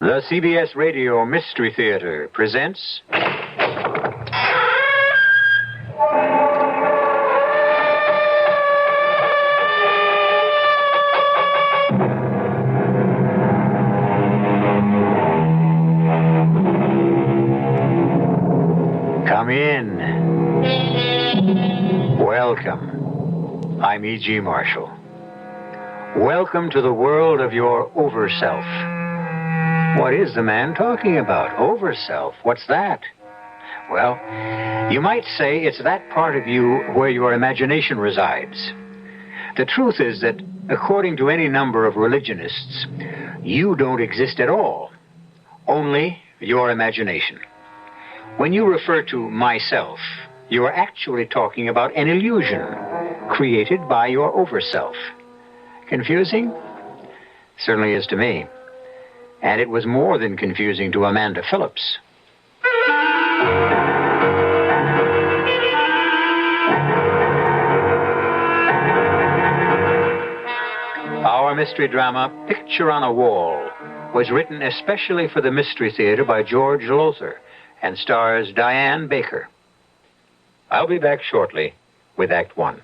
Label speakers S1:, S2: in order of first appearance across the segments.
S1: The CBS Radio Mystery Theater presents... Come in. Welcome. I'm E.G. Marshall. Welcome to the world of your over-self. What is the man talking about? Over-self. What's that? Well, you might say it's that part of you where your imagination resides. The truth is that, according to any number of religionists, you don't exist at all. Only your imagination. When you refer to myself, you are actually talking about an illusion created by your over-self. Confusing? Certainly is to me. And it was more than confusing to Amanda Phillips. Our mystery drama, Picture on a Wall, was written especially for the Mystery Theater by George Lothar and stars Diane Baker. I'll be back shortly with Act One.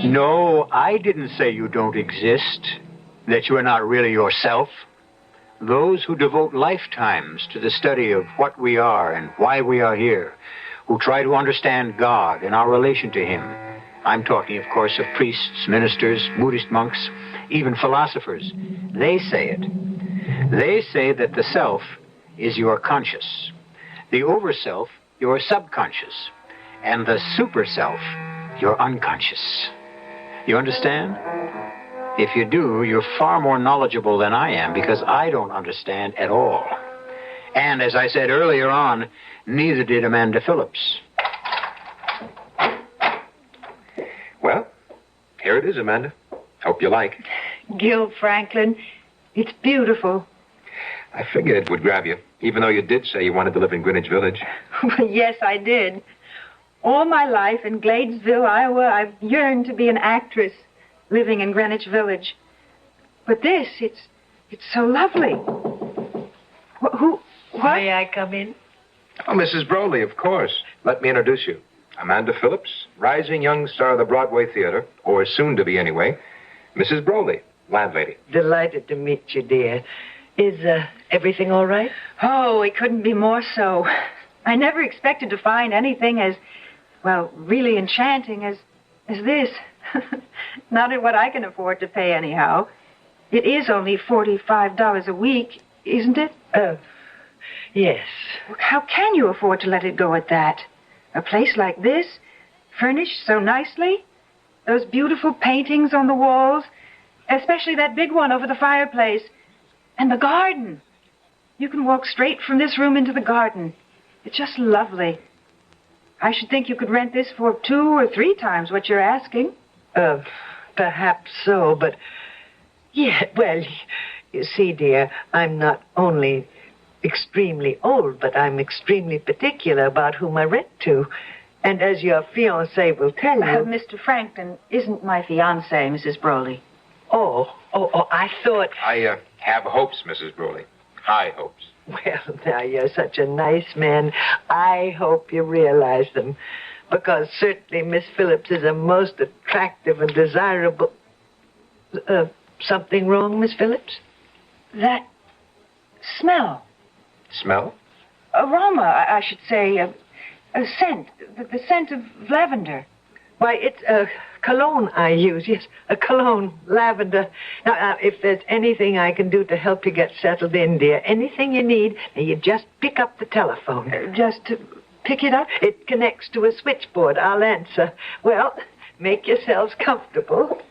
S1: No, I didn't say you don't exist, that you are not really yourself. Those who devote lifetimes to the study of what we are and why we are here, who try to understand God and our relation to Him. I'm talking, of course, of priests, ministers, Buddhist monks, even philosophers. They say it. They say that the self is your conscious, the over-self your subconscious, and the super-self your unconscious. You understand? If you do, you're far more knowledgeable than I am, because I don't understand at all. And as I said earlier on, neither did Amanda Phillips.
S2: Well, here it is, Amanda. Hope you like.
S3: Gil Franklin, it's beautiful.
S2: I figured it would grab you, even though you did say you wanted to live in Greenwich Village.
S3: Well, yes, I did. All my life in Gladesville, Iowa, I've yearned to be an actress living in Greenwich Village. But this, it's so lovely. What?
S4: May I come in?
S2: Oh, Mrs. Broley, of course. Let me introduce you. Amanda Phillips, rising young star of the Broadway Theater, or soon to be anyway. Mrs. Broley, landlady.
S4: Delighted to meet you, dear. Is everything all right?
S3: Oh, it couldn't be more so. I never expected to find anything as, well, really enchanting as this. Not at what I can afford to pay anyhow. It is only $45 a week, isn't it?
S4: Yes.
S3: How can you afford to let it go at that? A place like this, furnished so nicely, those beautiful paintings on the walls, especially that big one over the fireplace, and the garden. You can walk straight from this room into the garden. It's just lovely. I should think you could rent this for 2 or 3 times what you're asking.
S4: Perhaps so, but... Yeah, well, you see, dear, I'm not only extremely old, but I'm extremely particular about whom I rent to. And as your fiancé will tell you...
S3: Mr. Franklin isn't my fiancé, Mrs. Broley.
S4: Oh, I thought...
S2: I have hopes, Mrs. Broley. High hopes.
S4: Well, now, you're such a nice man. I hope you realize them. Because certainly Miss Phillips is a most attractive and desirable... something wrong, Miss Phillips?
S3: That smell.
S2: Smell?
S3: Aroma, I should say. A scent. The scent of lavender.
S4: Why, it's a cologne I use. Yes, a cologne, lavender. Now, if there's anything I can do to help you get settled in, dear, anything you need, you just pick up the telephone.
S3: Just to pick it up?
S4: It connects to a switchboard. I'll answer. Well, make yourselves comfortable.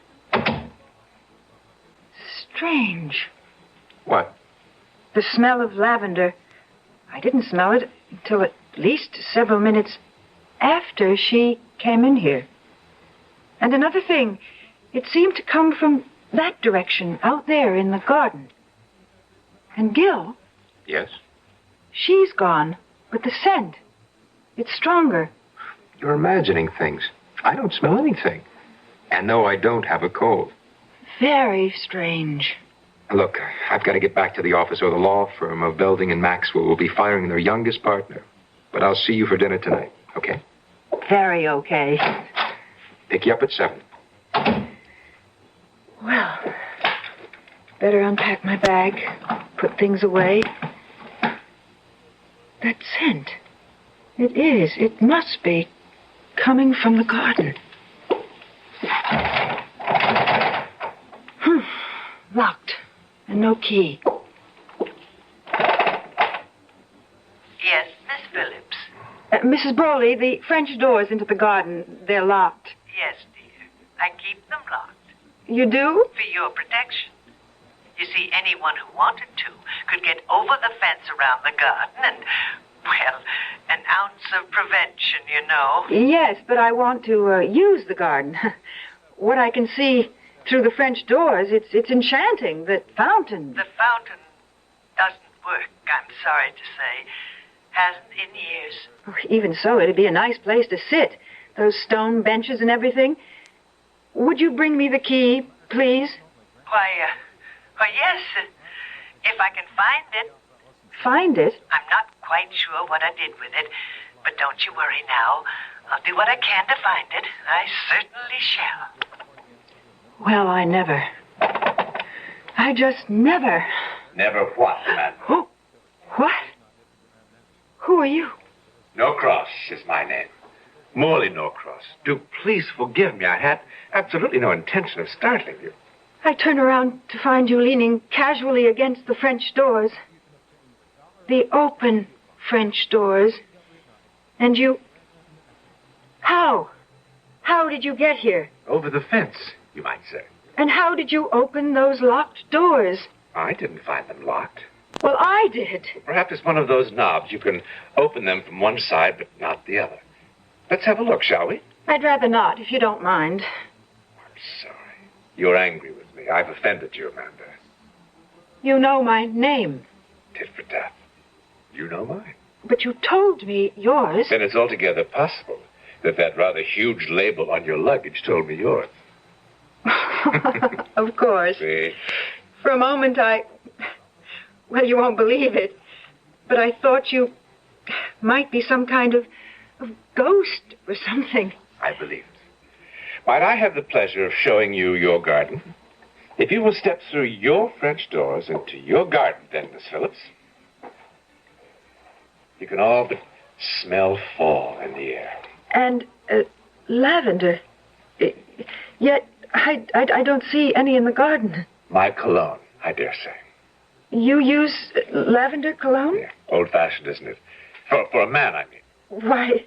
S3: Strange.
S2: What?
S3: The smell of lavender. I didn't smell it until at least several minutes after she came in here. And another thing, it seemed to come from that direction, out there in the garden. And Gil?
S2: Yes?
S3: She's gone with the scent. It's stronger.
S2: You're imagining things. I don't smell anything. And no, I don't have a cold.
S3: Very strange.
S2: Look, I've got to get back to the office or the law firm of Belding and Maxwell will be firing their youngest partner. But I'll see you for dinner tonight, okay?
S3: Very okay.
S2: Pick you up at 7.
S3: Well, better unpack my bag, put things away. That scent. It must be coming from the garden. Locked. And no key.
S4: Yes, Miss Phillips.
S3: Mrs. Broley, the French doors into the garden, they're locked.
S4: Yes, dear. I keep them locked
S3: You do?
S4: for your protection. You see, anyone who wanted to could get over the fence around the garden and, well, an ounce of prevention, you know.
S3: Yes, but I want to use the garden. What I can see through the French doors, it's enchanting. The fountain.
S4: The fountain doesn't work, I'm sorry to say. Hasn't in years.
S3: Oh, even so, it'd be a nice place to sit. Those stone benches and everything. Would you bring me the key, please?
S4: Why, yes, if I can find it.
S3: Find it?
S4: I'm not quite sure what I did with it, but don't you worry now. I'll do what I can to find it. I certainly shall.
S3: Well, I never. I just never.
S5: Never what, man?
S3: Oh, what? Who are you?
S5: Norcross is my name. Morley Norcross. Do please forgive me. I had absolutely no intention of startling you.
S3: I turn around to find you leaning casually against the French doors. The open French doors. And you... How? How did you get here?
S5: Over the fence, you might say.
S3: And how did you open those locked doors?
S5: I didn't find them locked.
S3: Well, I did.
S5: Perhaps it's one of those knobs. You can open them from one side, but not the other. Let's have a look, shall we?
S3: I'd rather not, if you don't mind.
S5: I'm sorry. You're angry with me. I've offended you, Amanda.
S3: You know my name.
S5: Tit for tat. You know mine.
S3: But you told me yours.
S5: Then it's altogether possible that rather huge label on your luggage told me yours.
S3: Of course.
S5: See?
S3: For a moment, well, you won't believe it, but I thought you might be some kind of ghost or something.
S5: I believe it. Might I have the pleasure of showing you your garden? If you will step through your French doors into your garden, then, Miss Phillips, you can all but smell fall in the air.
S3: And lavender. Yet I don't see any in the garden.
S5: My cologne, I dare say.
S3: You use lavender cologne?
S5: Yeah, old-fashioned, isn't it? For a man, I mean.
S3: Why,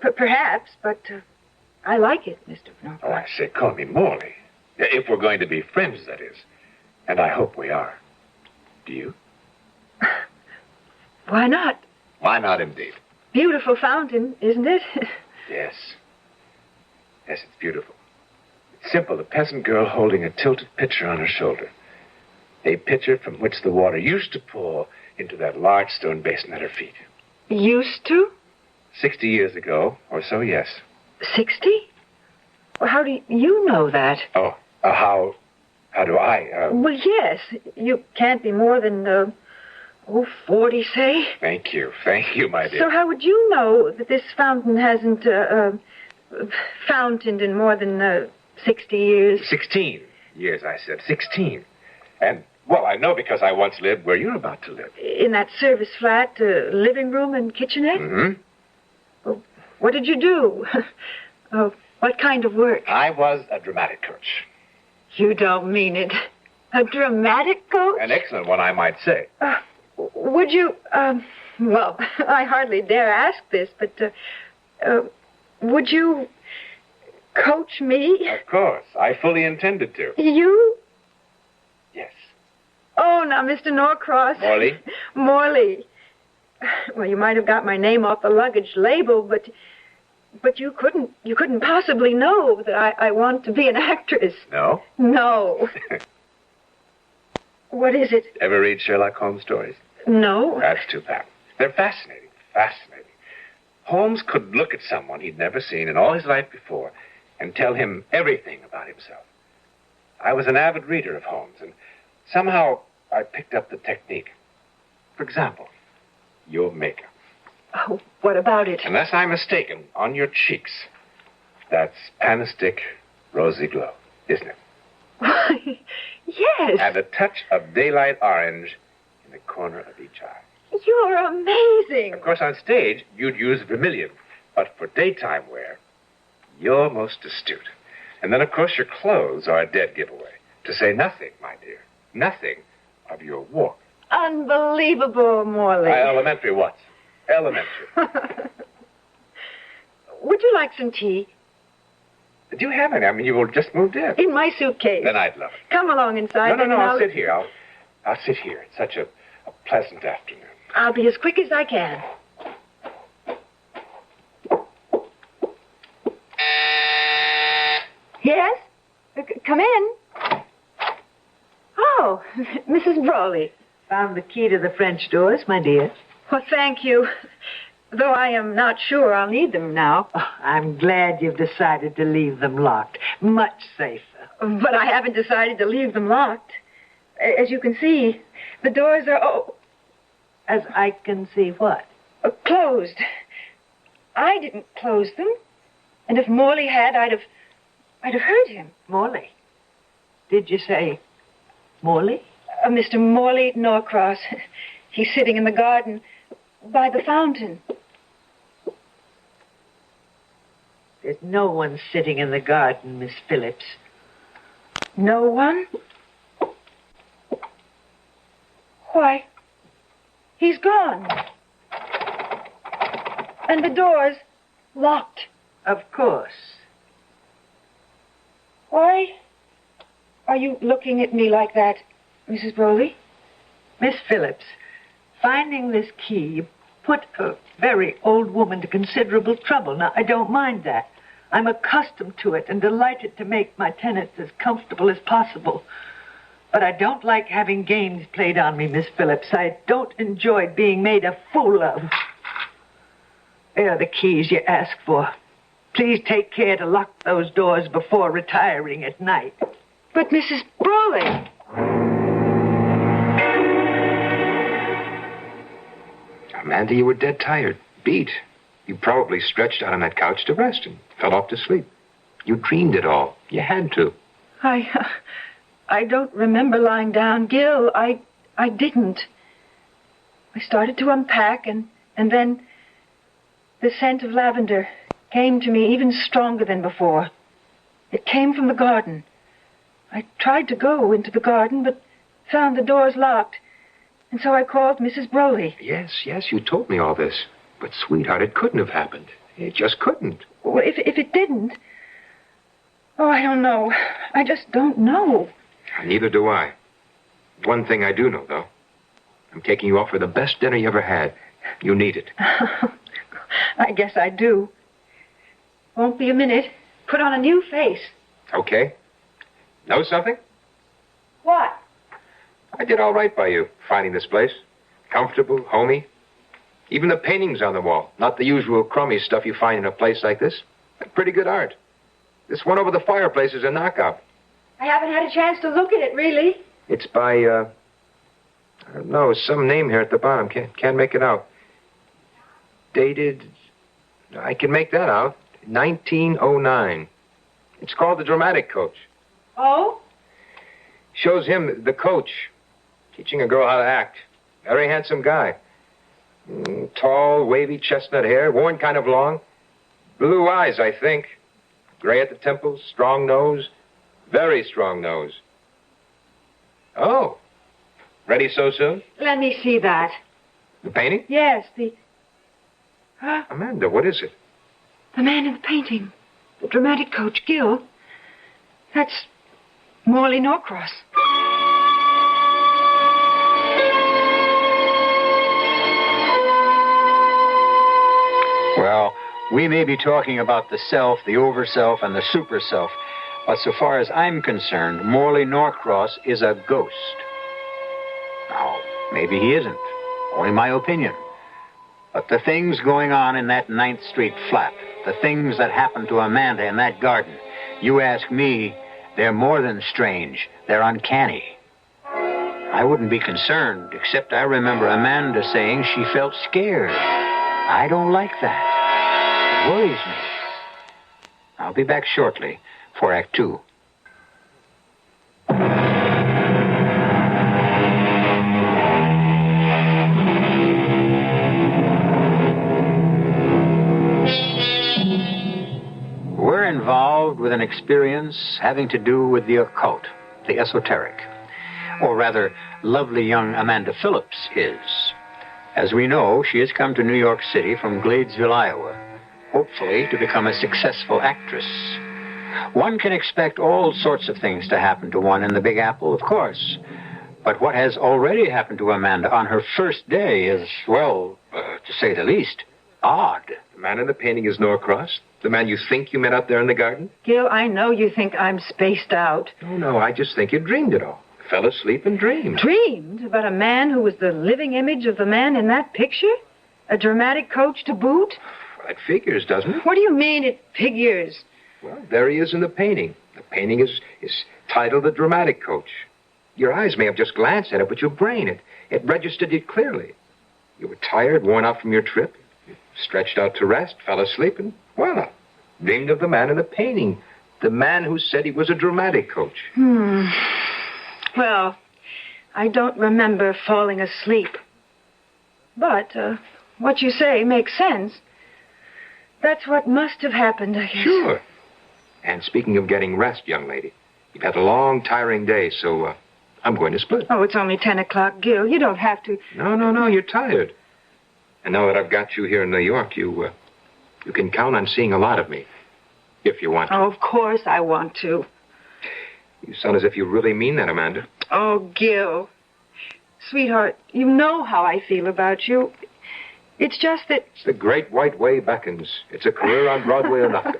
S3: perhaps, but I like it, Mr. Norcross.
S5: Oh, I say, call me Morley. If we're going to be friends, that is. And I hope we are. Do you?
S3: Why not?
S5: Why not, indeed?
S3: Beautiful fountain, isn't it?
S5: Yes. Yes, it's beautiful. It's simple, a peasant girl holding a tilted pitcher on her shoulder. A pitcher from which the water used to pour into that large stone basin at her feet.
S3: Used to?
S5: 60 years ago, or so, yes.
S3: 60? Well, how do you know that?
S5: Oh, how do I?
S3: Well, yes. You can't be more than, 40, say.
S5: Thank you, my dear.
S3: So how would you know that this fountain hasn't, fountained in more than, 60 years?
S5: 16 years, I said. 16. And, well, I know because I once lived where you're about to live.
S3: In that service flat, living room and kitchenette?
S5: Mm-hmm.
S3: Well, what did you do? What kind of work?
S5: I was a dramatic coach.
S3: You don't mean it. A dramatic coach?
S5: An excellent one, I might say.
S3: Would you, well, I hardly dare ask this, but, would you coach me?
S5: Of course. I fully intended to.
S3: You?
S5: Yes.
S3: Oh, now, Mr. Norcross.
S5: Morley?
S3: Morley. Well, you might have got my name off the luggage label, but you couldn't possibly know that I want to be an actress.
S5: No?
S3: No. What is it?
S5: Ever read Sherlock Holmes stories?
S3: No.
S5: That's too bad. They're fascinating. Fascinating. Holmes could look at someone he'd never seen in all his life before and tell him everything about himself. I was an avid reader of Holmes, and somehow I picked up the technique. For example, your makeup.
S3: Oh, what about it?
S5: Unless I'm mistaken, on your cheeks, that's Panistic Rosy Glow, isn't it?
S3: Why, yes.
S5: And a touch of daylight orange in the corner of each eye.
S3: You're amazing.
S5: Of course, on stage, you'd use vermilion, but for daytime wear, you're most astute. And then, of course, your clothes are a dead giveaway. To say nothing, my dear, nothing of your walk.
S3: Unbelievable, Morley.
S5: Elementary what? Elementary.
S3: Would you like some tea?
S5: Do you have any? I mean, you just moved in.
S3: In my suitcase.
S5: Then I'd love it.
S3: Come along inside.
S5: No, I'll sit here. I'll sit here. It's such a pleasant afternoon.
S3: I'll be as quick as I can. Yes? Come in. Oh, Mrs. Brawley.
S4: Found the key to the French doors, my dear.
S3: Well, thank you. Though I am not sure I'll need them now.
S4: Oh, I'm glad you've decided to leave them locked. Much safer.
S3: But I haven't decided to leave them locked. As you can see, the doors are
S4: As I can see what?
S3: Closed. I didn't close them. And if Morley had, I'd have heard him.
S4: Morley. Did you say Morley?
S3: Mr. Morley Norcross. He's sitting in the garden by the fountain.
S4: There's no one sitting in the garden, Miss Phillips.
S3: No one? Why, he's gone. And the door's locked.
S4: Of course.
S3: Why are you looking at me like that, Mrs. Broley?
S4: Miss Phillips, finding this key put a very old woman to considerable trouble. Now, I don't mind that. I'm accustomed to it and delighted to make my tenants as comfortable as possible. But I don't like having games played on me, Miss Phillips. I don't enjoy being made a fool of. There are the keys you asked for. Please take care to lock those doors before retiring at night.
S3: But Mrs. Broley...
S2: Amanda, you were dead tired, beat. You probably stretched out on that couch to rest and fell off to sleep. You dreamed it all. You had to.
S3: I don't remember lying down, Gil. I didn't. I started to unpack, and then the scent of lavender came to me even stronger than before. It came from the garden. I tried to go into the garden, but found the doors locked. And so I called Mrs. Broley.
S2: Yes, you told me all this. But, sweetheart, it couldn't have happened. It just couldn't.
S3: Well, if it didn't... Oh, I don't know. I just don't know.
S2: Neither do I. One thing I do know, though. I'm taking you out for the best dinner you ever had. You need it.
S3: I guess I do. Won't be a minute. Put on a new face.
S2: Okay. Know something?
S3: What?
S2: I did all right by you, finding this place. Comfortable, homey. Even the paintings on the wall. Not the usual crummy stuff you find in a place like this. Pretty good art. This one over the fireplace is a knockout.
S3: I haven't had a chance to look at it, really.
S2: It's by, I don't know, some name here at the bottom. Can't make it out. Dated, I can make that out. 1909. It's called The Dramatic Coach.
S3: Oh?
S2: Shows him, the coach, teaching a girl how to act. Very handsome guy. Tall, wavy chestnut hair, worn kind of long. Blue eyes, I think. Gray at the temples, strong nose. Very strong nose. Oh. Ready so soon?
S3: Let me see that.
S2: The painting?
S3: Yes, the... Huh?
S2: Amanda, what is it?
S3: The man in the painting. The dramatic coach, Gil. That's Morley Norcross.
S1: Well, we may be talking about the self, the over-self, and the super-self, but so far as I'm concerned, Morley Norcross is a ghost. Now, maybe he isn't. Only my opinion. But the things going on in that 9th Street flat, the things that happened to Amanda in that garden, you ask me, they're more than strange. They're uncanny. I wouldn't be concerned, except I remember Amanda saying she felt scared. I don't like that. It worries me. I'll be back shortly for Act 2. We're involved with an experience having to do with the occult, the esoteric. Or rather, lovely young Amanda Phillips is. As we know, she has come to New York City from Gladesville, Iowa, hopefully to become a successful actress. One can expect all sorts of things to happen to one in the Big Apple, of course. But what has already happened to Amanda on her first day is, well, to say the least, odd.
S2: The man in the painting is Norcross? The man you think you met out there in the garden?
S3: Gil, I know you think I'm spaced out.
S2: No, I just think you dreamed it all. Fell asleep and dreamed.
S3: Dreamed about a man who was the living image of the man in that picture? A dramatic coach to boot?
S2: Well, it figures, doesn't it?
S3: What do you mean it figures?
S2: Well, there he is in the painting. The painting is titled The Dramatic Coach. Your eyes may have just glanced at it, but your brain, it registered it clearly. You were tired, worn out from your trip. You stretched out to rest, fell asleep, and, well, dreamed of the man in the painting. The man who said he was a dramatic coach.
S3: Well, I don't remember falling asleep. But what you say makes sense. That's what must have happened, I guess.
S2: Sure. And speaking of getting rest, young lady, you've had a long, tiring day, so I'm going to split.
S3: Oh, it's only 10 o'clock, Gil. You don't have to.
S2: No, you're tired. And now that I've got you here in New York, you can count on seeing a lot of me, if you want to.
S3: Oh, of course I want to.
S2: You sound as if you really mean that, Amanda.
S3: Oh, Gil. Sweetheart, you know how I feel about you. It's just that...
S2: The great white way beckons. It's a career on Broadway or nothing.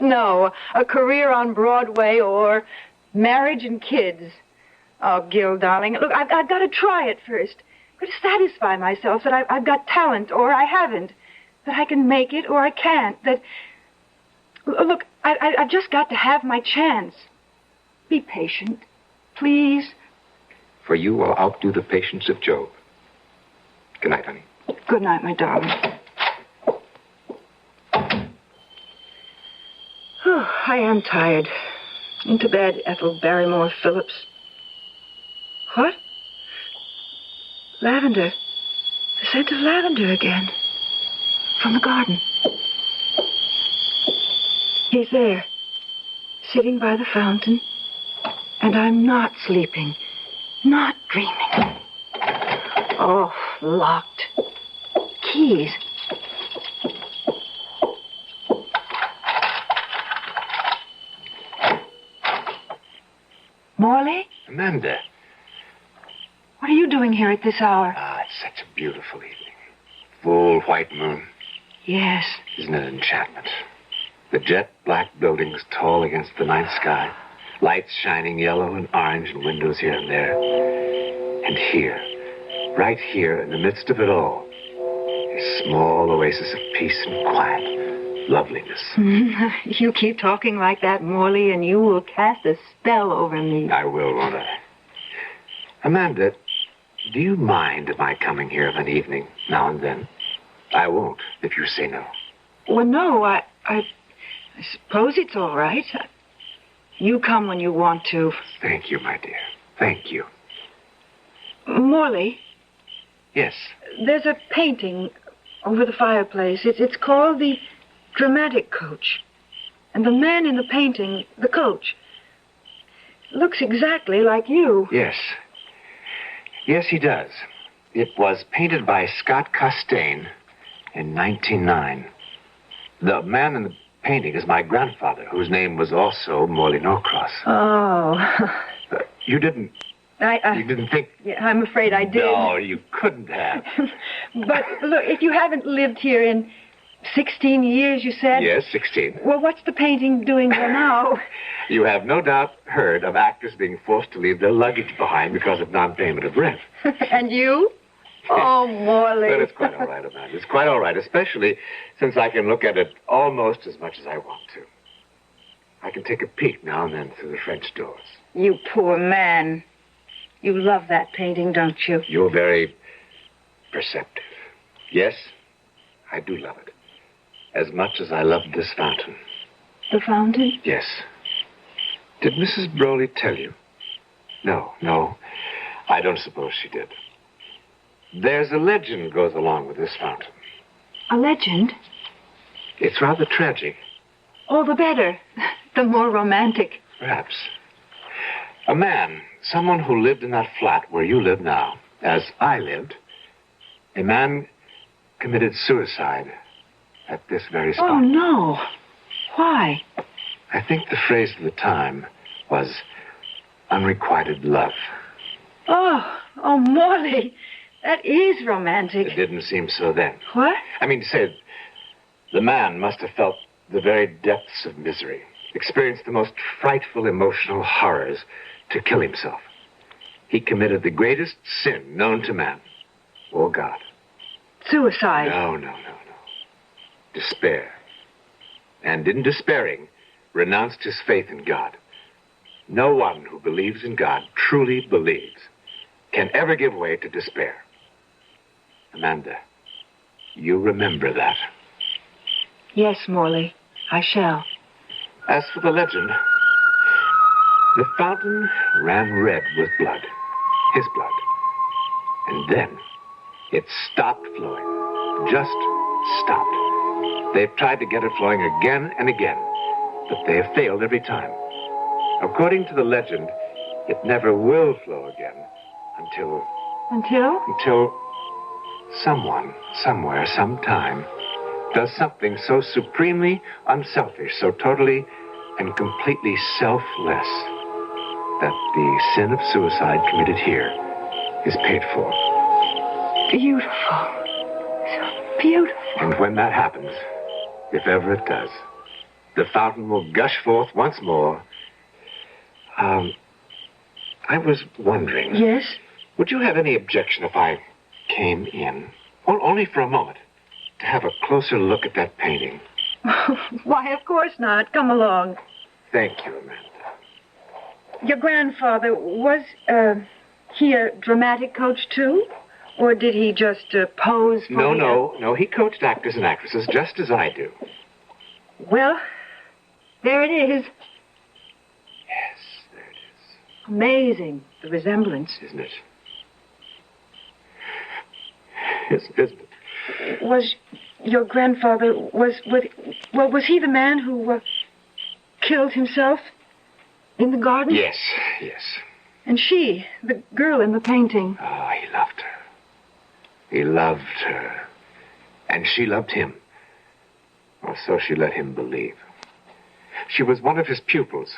S3: No, a career on Broadway or marriage and kids. Oh, Gil, darling, look, I've got to try it first. I've got to satisfy myself that I've got talent or I haven't. That I can make it or I can't. That... Look, I've just got to have my chance. Be patient, please.
S2: For you, I'll outdo the patience of Job. Good night, honey.
S3: Good night, my darling. Oh, I am tired. Into bed, Ethel Barrymore Phillips. What? Lavender. The scent of lavender again. From the garden. He's there, sitting by the fountain. And I'm not sleeping, not dreaming. Oh, locked. Keys. Morley?
S5: Amanda.
S3: What are you doing here at this hour?
S5: It's such a beautiful evening. Full white moon.
S3: Yes.
S5: Isn't it an enchantment? The jet black buildings tall against the night sky. Lights shining yellow and orange and windows here and there. And here, right here in the midst of it all, a small oasis of peace and quiet, loveliness.
S3: You keep talking like that, Morley, and you will cast a spell over me.
S5: I will, won't I? Amanda, do you mind my coming here of an evening, now and then? I won't, if you say no.
S3: Well, no, I suppose it's all right. You come when you want to.
S5: Thank you, my dear. Thank you.
S3: Morley?
S5: Yes.
S3: There's a painting over the fireplace. It's called The Dramatic Coach. And the man in the painting, the coach, looks exactly like you.
S5: Yes. Yes, he does. It was painted by Scott Costain in 1909. The man in the painting is my grandfather, whose name was also Morley Norcross.
S3: Oh.
S5: You didn't... You didn't think...
S3: Yeah, I'm afraid I did.
S5: No, you couldn't have.
S3: But, look, if you haven't lived here in 16 years, you said...
S5: Yes, 16.
S3: Well, what's the painting doing there now?
S5: You have no doubt heard of actors being forced to leave their luggage behind because of non-payment of rent.
S3: And you?
S4: Oh, Morley.
S5: But it's quite all right, Amanda. It's quite all right, especially since I can look at it almost as much as I want to. I can take a peek now and then through the French doors.
S3: You poor man. You love that painting, don't you?
S5: You're very perceptive. Yes, I do love it. As much as I love this fountain.
S3: The fountain?
S5: Yes. Did Mrs. Broley tell you? No. I don't suppose she did. There's a legend goes along with this fountain.
S3: A legend?
S5: It's rather tragic.
S3: All the better. The more romantic.
S5: Perhaps. A man, someone who lived in that flat where you live now, as I lived, a man committed suicide at this very spot.
S3: Oh, no. Why?
S5: I think the phrase of the time was unrequited love.
S3: Oh, Morley. That is romantic.
S5: It didn't seem so then.
S3: What?
S5: I mean to say, the man must have felt the very depths of misery, experienced the most frightful emotional horrors to kill himself. He committed the greatest sin known to man. Oh, God.
S3: Suicide.
S5: No. Despair. And in despairing, renounced his faith in God. No one who believes in God, truly believes, can ever give way to despair. Amanda, you remember that.
S3: Yes, Morley, I shall.
S5: As for the legend, the fountain ran red with blood, his blood. And then it stopped flowing, just stopped. They've tried to get it flowing again and again, but they have failed every time. According to the legend, it never will flow again until someone, somewhere, sometime, does something so supremely unselfish, so totally and completely selfless, that the sin of suicide committed here is paid for.
S3: Beautiful. So beautiful.
S5: And when that happens, if ever it does, the fountain will gush forth once more. I was wondering.
S3: Yes?
S5: Would you have any objection if I came in, only for a moment, to have a closer look at that painting?
S3: Why, of course not. Come along.
S5: Thank you, Amanda.
S3: Your grandfather, was he a dramatic coach, too? Or did he just pose for
S5: No. He coached actors and actresses just as I do.
S3: Well, there it is.
S5: Yes, there it is.
S3: Amazing, the resemblance.
S5: Isn't it? Isn't it?
S3: Was your grandfather, was he the man who killed himself in the garden?
S5: Yes.
S3: And she, the girl in the painting.
S5: Oh, he loved her. He loved her. And she loved him. Or so she let him believe. She was one of his pupils.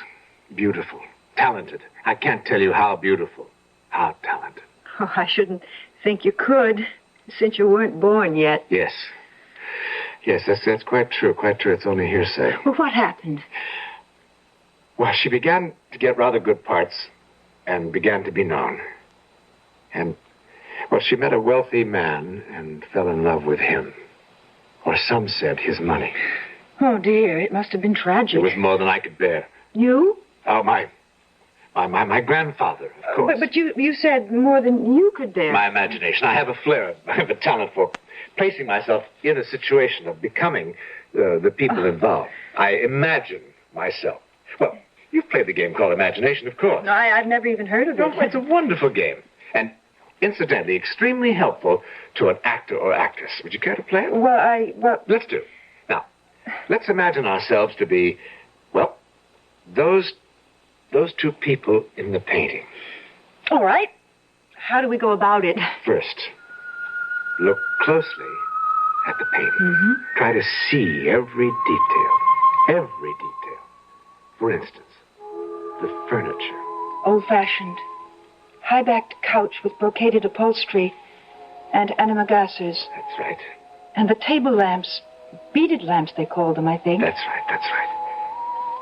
S5: Beautiful. Talented. I can't tell you how beautiful. How talented.
S3: Oh, I shouldn't think you could, since you weren't born yet.
S5: Yes, that's quite true. It's only hearsay.
S3: Well, what happened?
S5: Well, she began to get rather good parts and began to be known. And, well, she met a wealthy man and fell in love with him. Or some said his money.
S3: Oh, dear, it must have been tragic.
S5: It was more than I could bear.
S3: You?
S5: Oh, my grandfather, of course.
S3: But you said more than you could bear.
S5: My imagination. I have a flair. I have a talent for placing myself in a situation of becoming the people involved. I imagine myself. Well, you've played the game called imagination, of course.
S3: No, I've never even heard of it.
S5: No, it's a wonderful game. And incidentally, extremely helpful to an actor or actress. Would you care to play it?
S3: Well...
S5: Let's do. Now, let's imagine ourselves to be, well, those two people in the painting.
S3: All right. How do we go about it?
S5: First, look closely at the painting.
S3: Mm-hmm.
S5: Try to see every detail. For instance, the furniture.
S3: Old-fashioned, high-backed couch with brocaded upholstery and animagassers.
S5: That's right.
S3: And the table lamps, beaded lamps they call them, I think.
S5: That's right.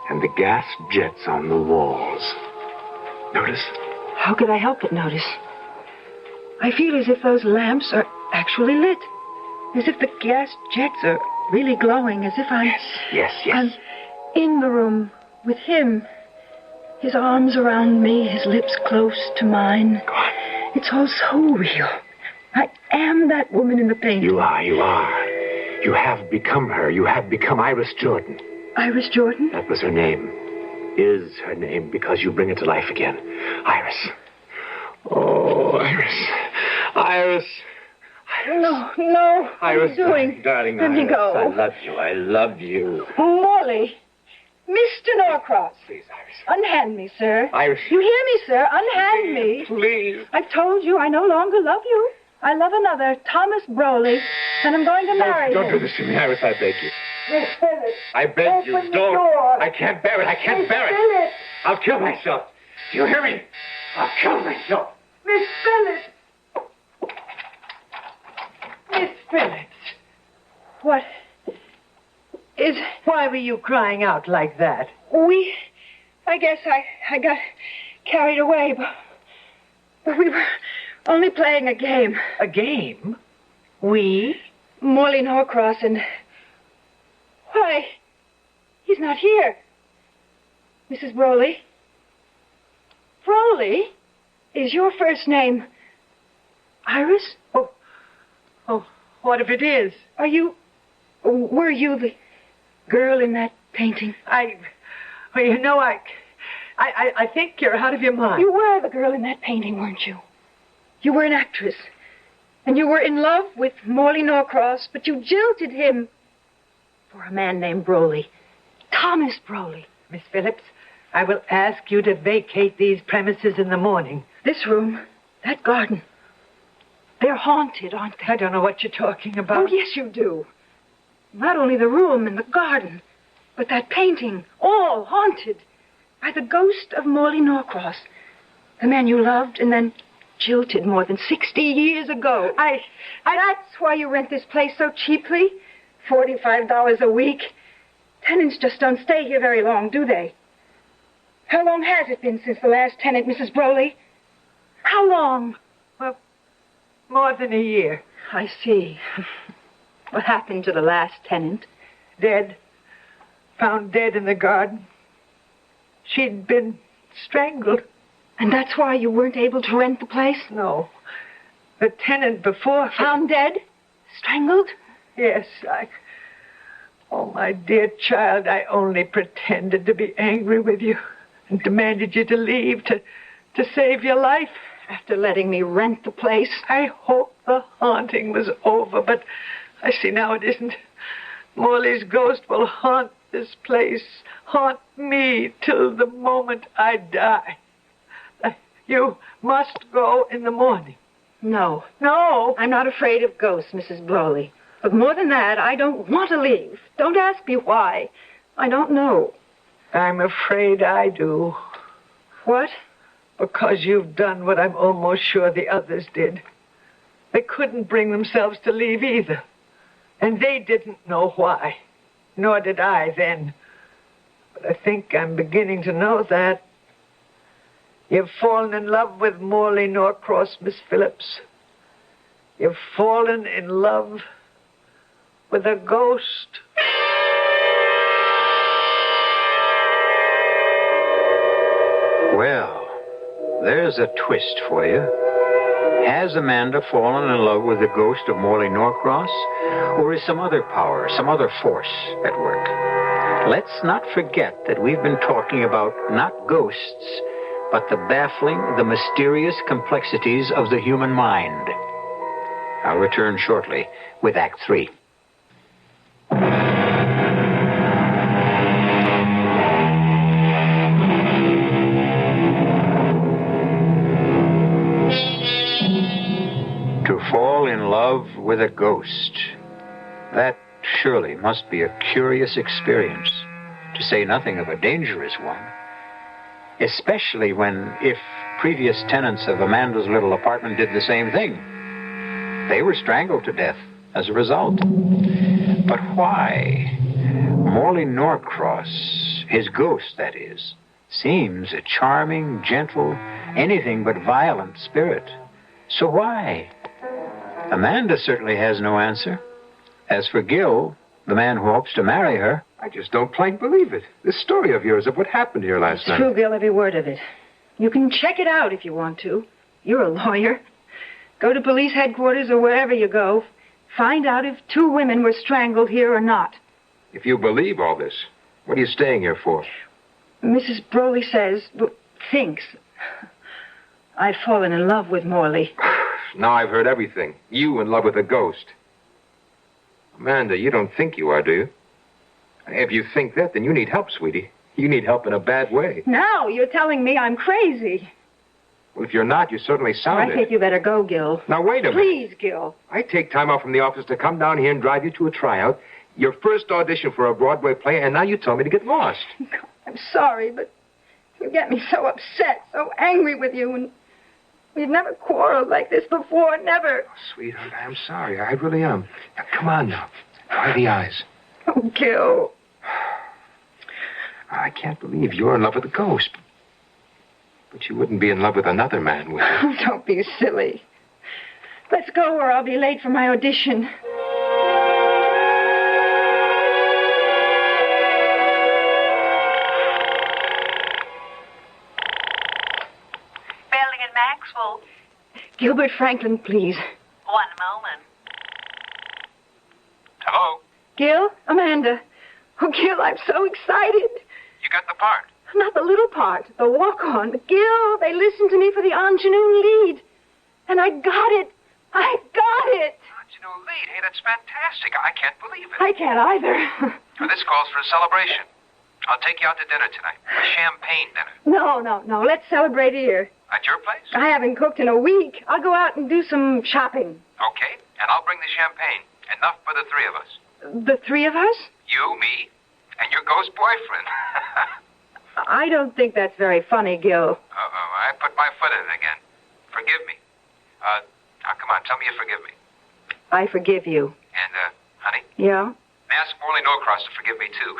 S5: And the gas jets on the walls. Notice?
S3: How could I help but notice? I feel as if those lamps are actually lit. As if the gas jets are really glowing. As if I'm...
S5: Yes.
S3: I'm in the room with him. His arms around me, his lips close to mine.
S5: Go on.
S3: It's all so real. I am that woman in the painting.
S5: You are. You have become her. You have become Iris Jordan.
S3: Iris Jordan?
S5: That was her name. Is her name, because you bring it to life again. Iris. Oh, Iris. Iris.
S3: No.
S5: Iris,
S3: What are you doing?
S5: darling,
S3: Let me
S5: Iris,
S3: go.
S5: I love you.
S3: Morley. Mr. Norcross.
S5: Please, Iris.
S3: Unhand me, sir.
S5: Iris.
S3: You hear me, sir? Unhand me.
S5: Please.
S3: I've told you I no longer love you. I love another, Thomas Broley, and I'm going to marry
S5: Don't
S3: him.
S5: do this to me, Iris, I beg you.
S3: Miss Phillips.
S5: I beg you,
S3: Open the
S5: don't.
S3: door.
S5: I can't bear it. I can't
S3: Miss
S5: bear it.
S3: Phillips.
S5: I'll kill myself. Do you hear me? I'll kill myself.
S3: Miss Phillips.
S4: Miss Phillips,
S3: What is...
S4: why were you crying out like that?
S3: I guess I got carried away, but we were only playing a game.
S4: A game? We?
S3: Morley Norcross and... Why, he's not here. Mrs. Broley. Broley? Is your first name Iris?
S4: Oh, what if it is?
S3: Were you the girl in that painting?
S4: I think you're out of your mind.
S3: You were the girl in that painting, weren't you? You were an actress. And you were in love with Morley Norcross, but you jilted him for a man named Broley. Thomas Broley.
S4: Miss Phillips, I will ask you to vacate these premises in the morning.
S3: This room, that garden, they're haunted, aren't they?
S4: I don't know what you're talking about.
S3: Oh, yes, you do. Not only the room and the garden, but that painting, all haunted by the ghost of Morley Norcross, the man you loved and then jilted more than 60 years ago. That's why you rent this place so cheaply. $45 a week. Tenants just don't stay here very long, do they? How long has it been since the last tenant, Mrs. Broley? How long?
S4: Well, more than a year.
S3: I see. What happened to the last tenant?
S4: Dead. Found dead in the garden. She'd been strangled.
S3: And that's why you weren't able to rent the place?
S4: No. The tenant before...
S3: Found dead? Strangled?
S4: Yes, Oh, my dear child, I only pretended to be angry with you and demanded you to leave to save your life.
S3: After letting me rent the place?
S4: I hoped the haunting was over, but I see now it isn't. Morley's ghost will haunt this place, haunt me till the moment I die. You must go in the morning.
S3: No.
S4: No.
S3: I'm not afraid of ghosts, Mrs. Broley. But more than that, I don't want to leave. Don't ask me why. I don't know.
S4: I'm afraid I do.
S3: What?
S4: Because you've done what I'm almost sure the others did. They couldn't bring themselves to leave either. And they didn't know why. Nor did I then. But I think I'm beginning to know that. You've fallen in love with Morley Norcross, Miss Phillips. You've fallen in love with a ghost.
S1: Well, there's a twist for you. Has Amanda fallen in love with the ghost of Morley Norcross? Or is some other power, some other force at work? Let's not forget that we've been talking about not ghosts, but the baffling, the mysterious complexities of the human mind. I'll return shortly with Act 3. To fall in love with a ghost, that surely must be a curious experience, to say nothing of a dangerous one. Especially when, if previous tenants of Amanda's little apartment did the same thing, they were strangled to death as a result. But why? Morley Norcross, his ghost, that is, seems a charming, gentle, anything but violent spirit. So why? Amanda certainly has no answer. As for Gil, the man who hopes to marry her,
S2: I just don't plain believe it. This story of yours of what happened here last night.
S3: True, Gil, every word of it. You can check it out if you want to. You're a lawyer. Go to police headquarters or wherever you go. Find out if 2 women were strangled here or not.
S2: If you believe all this, what are you staying here for?
S3: Mrs. Broley says, thinks, I've fallen in love with Morley.
S2: Now I've heard everything. You in love with a ghost. Amanda, you don't think you are, do you? If you think that, then you need help, sweetie. You need help in a bad way.
S3: Now you're telling me I'm crazy.
S2: Well, if you're not, you certainly sound
S3: I think you better go, Gil.
S2: Now, wait a minute.
S3: Please, Gil.
S2: I take time off from the office to come down here and drive you to a tryout, your first audition for a Broadway play, and now you tell me to get lost.
S3: I'm sorry, but you get me so upset, so angry with you, and we've never quarreled like this before, never.
S2: Oh, sweetheart, I am sorry. I really am. Now, come on now. Dry the eyes.
S3: Oh, Gil.
S2: I can't believe you're in love with a ghost. But you wouldn't be in love with another man, would you?
S3: Oh, don't be silly. Let's go or I'll be late for my audition.
S6: Belding and Maxwell.
S3: Gilbert Franklin, please.
S6: One moment.
S2: Hello?
S3: Gil? Amanda. Oh, Gil, I'm so excited.
S2: You got the part.
S3: Not the little part, the walk-on. Gil, they listened to me for the ingenue lead. And I got it. I got it.
S2: Ingenue lead? Hey, that's fantastic. I can't believe it.
S3: I can't either.
S2: Well, this calls for a celebration. I'll take you out to dinner tonight. A champagne dinner.
S3: No. Let's celebrate here.
S2: At your place?
S3: I haven't cooked in a week. I'll go out and do some shopping.
S2: Okay, and I'll bring the champagne. Enough for the 3 of us.
S3: The 3 of us?
S2: You, me, and your ghost boyfriend.
S3: I don't think that's very funny, Gil.
S2: Uh-oh, I put my foot in it again. Forgive me. Now, come on, tell me you forgive me.
S3: I forgive you.
S2: And, honey?
S3: Yeah?
S2: Ask Morley Norcross to forgive me, too.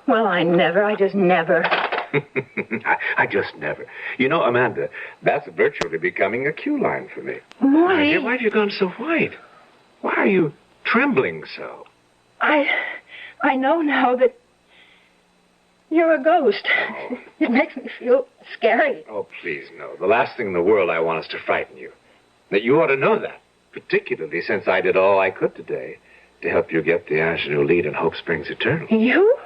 S3: Well, I just never.
S5: I just never. You know, Amanda, that's virtually becoming a cue line for me.
S3: Morley.
S5: My dear, why have you gone so white? Why are you trembling so?
S3: I know now that you're a ghost.
S5: Oh.
S3: It makes me feel scary.
S5: Oh, please, no. The last thing in the world I want is to frighten you. That you ought to know that, particularly since I did all I could today to help you get the ingenue lead in Hope Springs Eternal.
S3: You?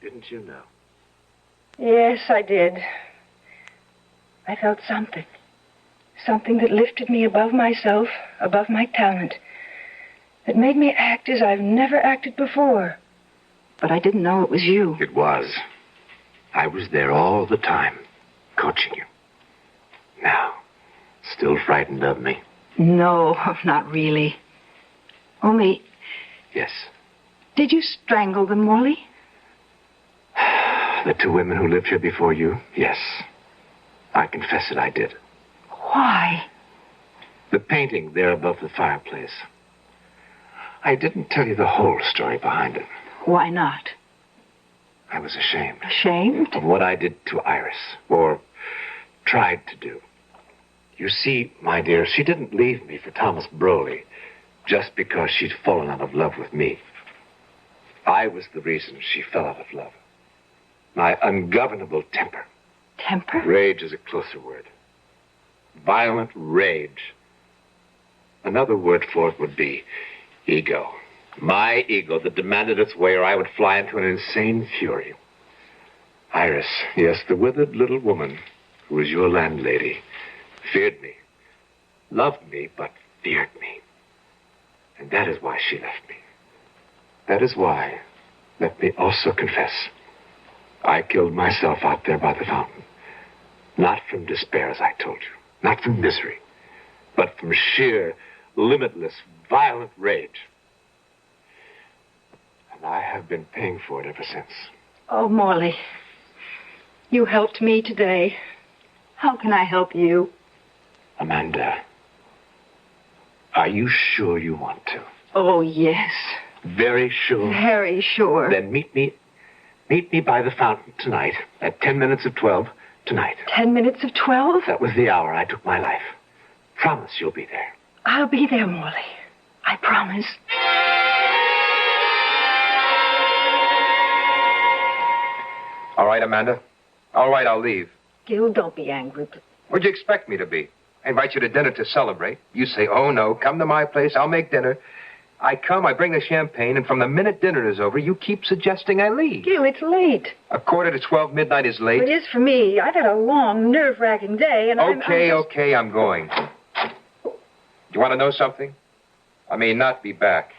S5: Didn't you know?
S3: Yes, I did. I felt something. Something that lifted me above myself, above my talent. That made me act as I've never acted before. But I didn't know it was you.
S5: It was. I was there all the time, coaching you. Now, still frightened of me?
S3: No, not really. Only,
S5: Yes.
S3: did you strangle them, Morley?
S5: The 2 women who lived here before you? Yes. I confess it, I did.
S3: Why?
S5: The painting there above the fireplace. I didn't tell you the whole story behind it.
S3: Why not?
S5: I was ashamed
S3: Ashamed?
S5: of what I did to Iris, or tried to do. You see, my dear, she didn't leave me for Thomas Broley just because she'd fallen out of love with me. I was the reason she fell out of love. My ungovernable temper.
S3: Temper?
S5: Rage is a closer word. Violent rage. Another word for it would be ego. My ego that demanded its way or I would fly into an insane fury. Iris, yes, the withered little woman who was your landlady, feared me, loved me, but feared me. And that is why she left me. That is why, let me also confess, I killed myself out there by the fountain. Not from despair, as I told you. Not from misery. But from sheer, limitless, violent rage. And I have been paying for it ever since.
S3: Oh, Morley. You helped me today. How can I help you?
S5: Amanda, are you sure you want to?
S3: Oh, yes.
S5: Very sure?
S3: Very sure.
S5: Then meet me by the fountain tonight at 10 minutes of 12.
S1: Tonight.
S3: 10 minutes of 12?
S1: That was the hour I took my life. Promise you'll be there.
S3: I'll be there, Morley. I promise.
S2: All right, Amanda. All right, I'll leave.
S4: Gil, don't be angry. But
S2: What'd you expect me to be? I invite you to dinner to celebrate. You say, oh, no, come to my place. I'll make dinner. I come, I bring the champagne, and from the minute dinner is over, you keep suggesting I leave.
S3: Gil, it's late.
S2: 11:45 midnight is late.
S3: It is for me. I've had a long, nerve-wracking day, and
S2: Okay, I'm going. You want to know something? I may not be back.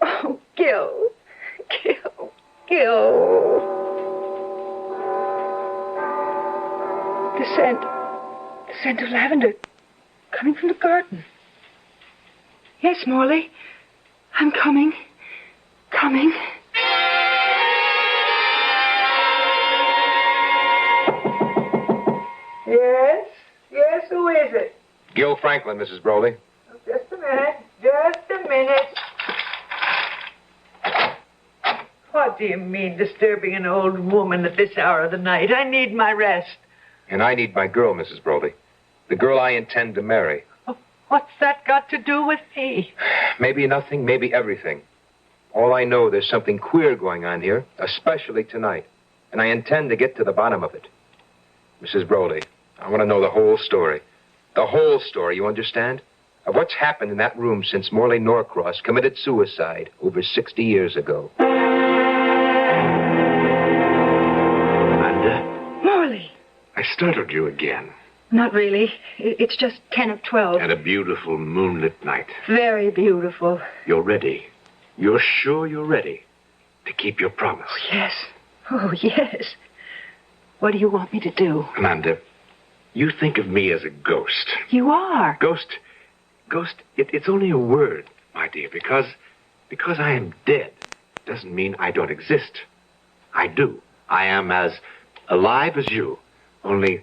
S3: Oh, Gil. Gil. The scent of lavender coming from the garden. Yes, Morley. I'm coming. Yes, who is it?
S2: Gil Franklin, Mrs. Broley.
S3: Just a minute.
S4: what do you mean, disturbing an old woman at this hour of the night? I need my rest.
S2: And I need my girl, Mrs. Broley. The girl I intend to marry.
S4: Oh, what's that got to do with me?
S2: Maybe nothing, maybe everything. All I know, there's something queer going on here, especially tonight. And I intend to get to the bottom of it. Mrs. Broley, I want to know the whole story. The whole story, you understand? Of what's happened in that room since Morley Norcross committed suicide over 60 years ago.
S1: Amanda,
S3: Morley.
S1: I startled you again.
S3: Not really. It's just 10 of 12.
S1: And a beautiful moonlit night.
S3: Very beautiful.
S1: You're ready. You're sure you're ready to keep your promise.
S3: Oh, yes. What do you want me to do?
S1: Amanda, you think of me as a ghost.
S3: You are.
S1: Ghost, it's only a word, my dear, because I am dead doesn't mean I don't exist. I do. I am as alive as you, only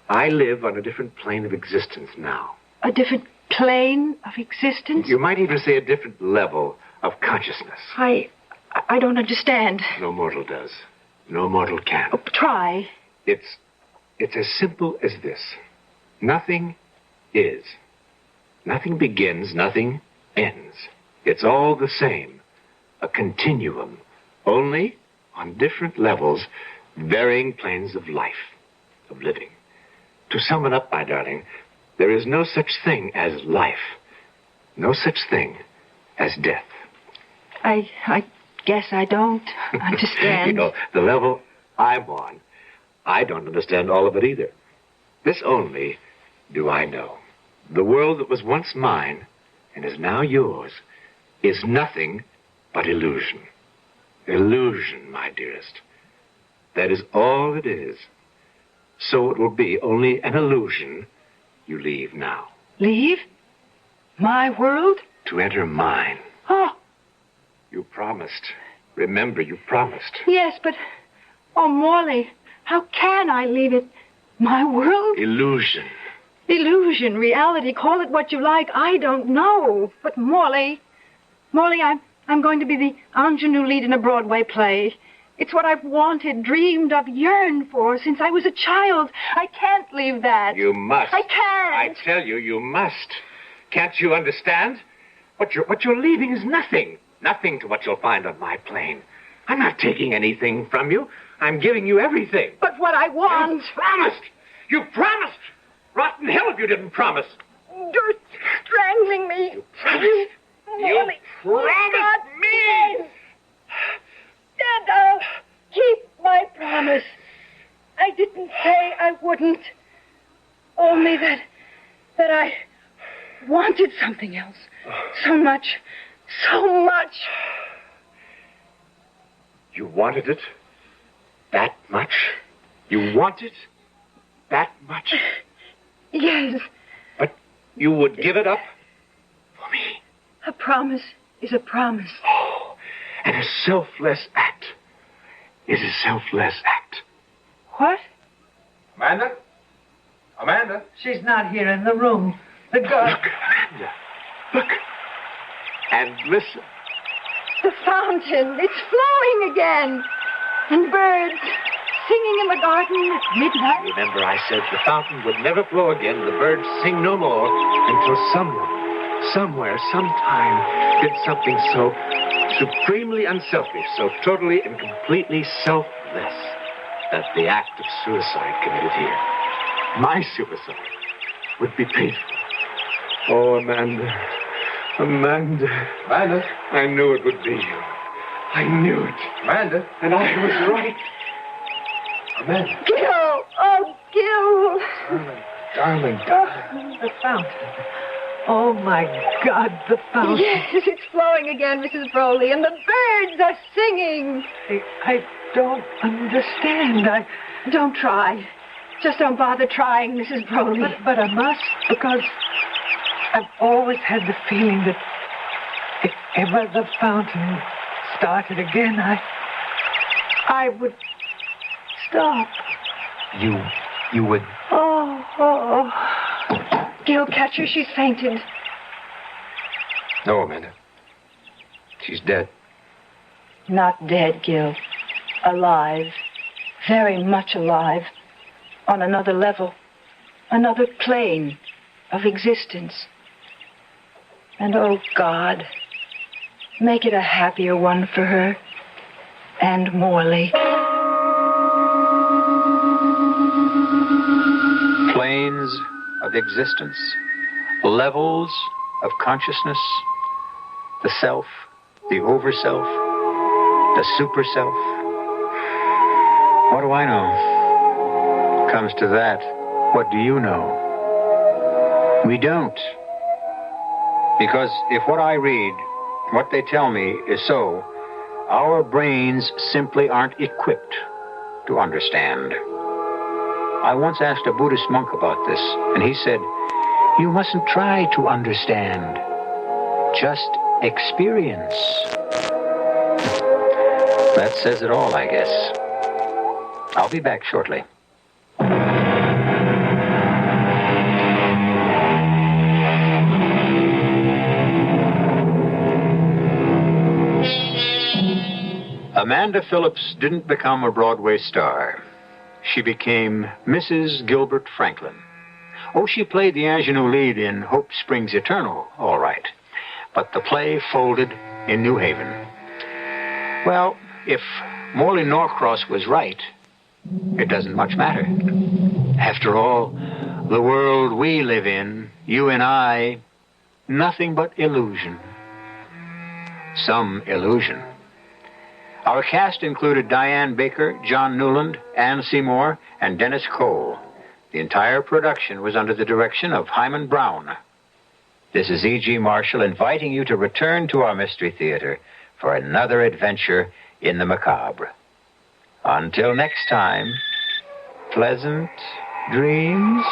S1: I live on a different plane of existence now.
S3: A different plane of existence?
S1: You might even say a different level of consciousness.
S3: I don't understand.
S1: No mortal does. No mortal can.
S3: Oh, try.
S1: It's as simple as this. Nothing is. Nothing begins, nothing ends. It's all the same. A continuum. Only on different levels, varying planes of life, of living. To sum it up, my darling, there is no such thing as life. No such thing as death.
S3: I guess I don't understand.
S1: You know, the level I'm on, I don't understand all of it either. This only do I know. The world that was once mine and is now yours is nothing but illusion. Illusion, my dearest. That is all it is. So it will be only an illusion you leave now.
S3: Leave? My world?
S1: To enter mine.
S3: Oh,
S1: You promised. Remember, you promised.
S3: yes, but... Oh, Morley, how can I leave it? My world?
S1: Illusion.
S3: Illusion, reality, call it what you like. I don't know. But Morley, I'm going to be the ingenue lead in a Broadway play. It's what I've wanted, dreamed of, yearned for since I was a child. I can't leave that.
S1: You must.
S3: I can't.
S1: I tell you, you must. Can't you understand? What you're leaving is nothing. Nothing to what you'll find on my plane. I'm not taking anything from you. I'm giving you everything.
S3: But what I want...
S1: You promised. You promised. Rotten hell if you didn't promise.
S3: You're strangling me.
S1: You promised.
S3: Morley,
S1: You promised me.
S3: And I'll keep my promise. I didn't say I wouldn't. Only that I wanted something else. So much.
S1: You wanted it that much? You want it that much?
S3: Yes.
S1: But you would give it up for me?
S3: A promise is a promise.
S1: Oh, and a selfless act is a selfless act.
S3: What?
S2: Amanda? Amanda?
S4: She's not here in the room. The girl...
S1: Look, Amanda. Look. And listen.
S3: The fountain. It's flowing again. And birds singing in the garden at midnight.
S5: Remember, I said the fountain would never flow again, the birds sing no more, until someone, somewhere, sometime, did something so supremely unselfish, so totally and completely selfless, that the act of suicide committed here, my suicide, would be painful. Oh, Amanda. Amanda.
S2: Amanda?
S5: I knew it would be you. I knew it.
S2: Amanda?
S5: And I was right.
S2: Amanda.
S3: Gil! Oh, Gil!
S2: Darling.
S4: The fountain. Oh, my God, the fountain.
S3: Yes, it's flowing again, Mrs. Broley, and the birds are singing.
S4: I don't understand.
S3: Don't try. Just don't bother trying, Mrs. Broley.
S4: But I must, because I've always had the feeling that if ever the fountain started again, I would stop.
S2: You would...
S3: Oh. Gil, catch her. She's fainted.
S2: No, Amanda. She's dead.
S3: Not dead, Gil. Alive. Very much alive. On another level. Another plane of existence. And oh, God, make it a happier one for her. And Morley.
S1: Planes of existence, levels of consciousness, the self, the over-self, the super-self. What do I know? Comes to that, what do you know? We don't. Because if what I read, what they tell me is so, our brains simply aren't equipped to understand. I once asked a Buddhist monk about this, and he said, you mustn't try to understand. Just experience. That says it all, I guess. I'll be back shortly. Amanda Phillips didn't become a Broadway star. She became Mrs. Gilbert Franklin. Oh, she played the ingenue lead in Hope Springs Eternal, all right. But the play folded in New Haven. Well, if Morley Norcross was right, it doesn't much matter. After all, the world we live in, you and I, nothing but illusion. Some illusion. Our cast included Diane Baker, John Newland, Ann Seymour, and Dennis Cole. The entire production was under the direction of Hyman Brown. This is E.G. Marshall inviting you to return to our Mystery Theater for another adventure in the macabre. Until next time, pleasant dreams.